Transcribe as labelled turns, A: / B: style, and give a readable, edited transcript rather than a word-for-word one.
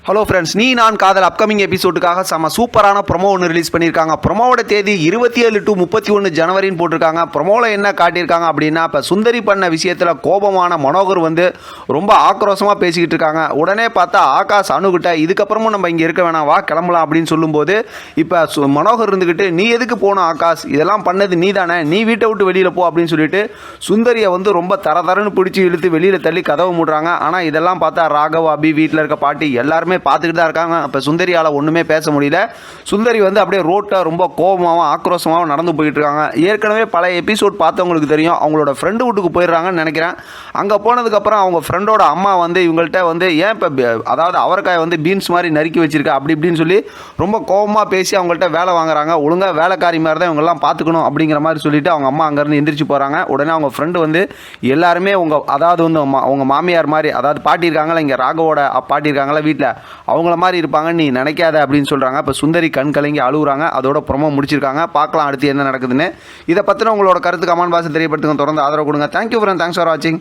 A: Hello friends, நீ நான் காதல் அப்கமிங் எபிசோடுக்காக செம்ம சூப்பரான ப்ரொமோ ஒன்று ரிலீஸ் பண்ணியிருக்காங்க. ப்ரொமோவோட தேதி 27 to 31 ஜனவரின்னு போட்டிருக்காங்க. ப்ரொமோவில் என்ன காட்டியிருக்காங்க அப்படின்னா, இப்போ சுந்தரி பண்ண விஷயத்தில் கோபமான மனோகர் வந்து ரொம்ப ஆக்ரோஷமாக பேசிக்கிட்டு இருக்காங்க. உடனே பார்த்தா ஆகாஷ் அணுகிட்ட இதுக்கப்புறமும் நம்ம இங்கே இருக்க வேணாம், வா கிளம்பலாம் அப்படின்னு சொல்லும்போது, இப்போ மனோகர் இருந்துக்கிட்டு நீ எதுக்கு போகணும் ஆகாஷ், இதெல்லாம் பண்ணது நீ தானே, நீ வீட்டை விட்டு வெளியில் போ அப்படின்னு சொல்லிட்டு சுந்தரியை வந்து ரொம்ப தரன்னு பிடிச்சி இழுத்து வெளியில் தள்ளி கதவை மூடுறாங்க. ஆனால் இதெல்லாம் பார்த்தா ராகவ், அபி, வீட்டில் இருக்க பாட்டி எல்லாருமே பார்த்துக்கிட்டு தான் இருக்காங்க. இப்போ சுந்தரியால் ஒன்றுமே பேச முடியல. சுந்தரி வந்து அப்படியே ரோட்டில் ரொம்ப கோபமாகவும் ஆக்ரோஷமாகவும் நடந்து போயிட்டு இருக்காங்க. ஏற்கனவே பல எபிசோட் பார்த்தவங்களுக்கு தெரியும், அவங்களோட ஃப்ரெண்டு வீட்டுக்கு போயிடுறாங்கன்னு நினைக்கிறேன். அங்கே போனதுக்கப்புறம் அவங்க ஃப்ரெண்டோட அம்மா வந்து இவங்கள்ட்ட வந்து ஏன் இப்போ அதாவது அவரைக்காய் வந்து பீன்ஸ் மாதிரி நறுக்கி வச்சிருக்கா அப்படி இப்படின்னு சொல்லி ரொம்ப கோபமாக பேசி அவங்கள்ட்ட வேலை வாங்குறாங்க. ஒழுங்காக வேலைக்காரி மாதிரி தான் இவங்கெல்லாம் பார்த்துக்கணும் அப்படிங்கிற மாதிரி சொல்லிட்டு அவங்க அம்மா அங்கேருந்து எந்திரிச்சு போகிறாங்க. உடனே அவங்க ஃப்ரெண்டு வந்து எல்லாருமே அதாவது வந்து அவங்க மாமியார் மாதிரி, அதாவது பாட்டி இருக்காங்களா இங்கே ராகவோட பாட்டி இருக்காங்களா வீட்டில், அவங்கள மாதிரி இருப்பாங்கன்னு நீ நினைக்காத அப்படின்னு சொல்கிறாங்க. இப்போ சுந்தரி கண் கலங்கி அழுகுறாங்க. அதோட ப்ரொமோ முடிச்சிருக்காங்க. பார்க்கலாம் அடுத்து என்ன நடக்குதுன்னு. இதை பற்றின உங்களோட கருத்து கமெண்ட் பாக்ஸில் தெரியப்படுத்துங்க. தொடர்ந்து ஆதரவு கொடுங்க. தேங்க்யூ ஃப்ரெண்ட், தேங்க்ஸ் ஃபார் வாட்சிங்.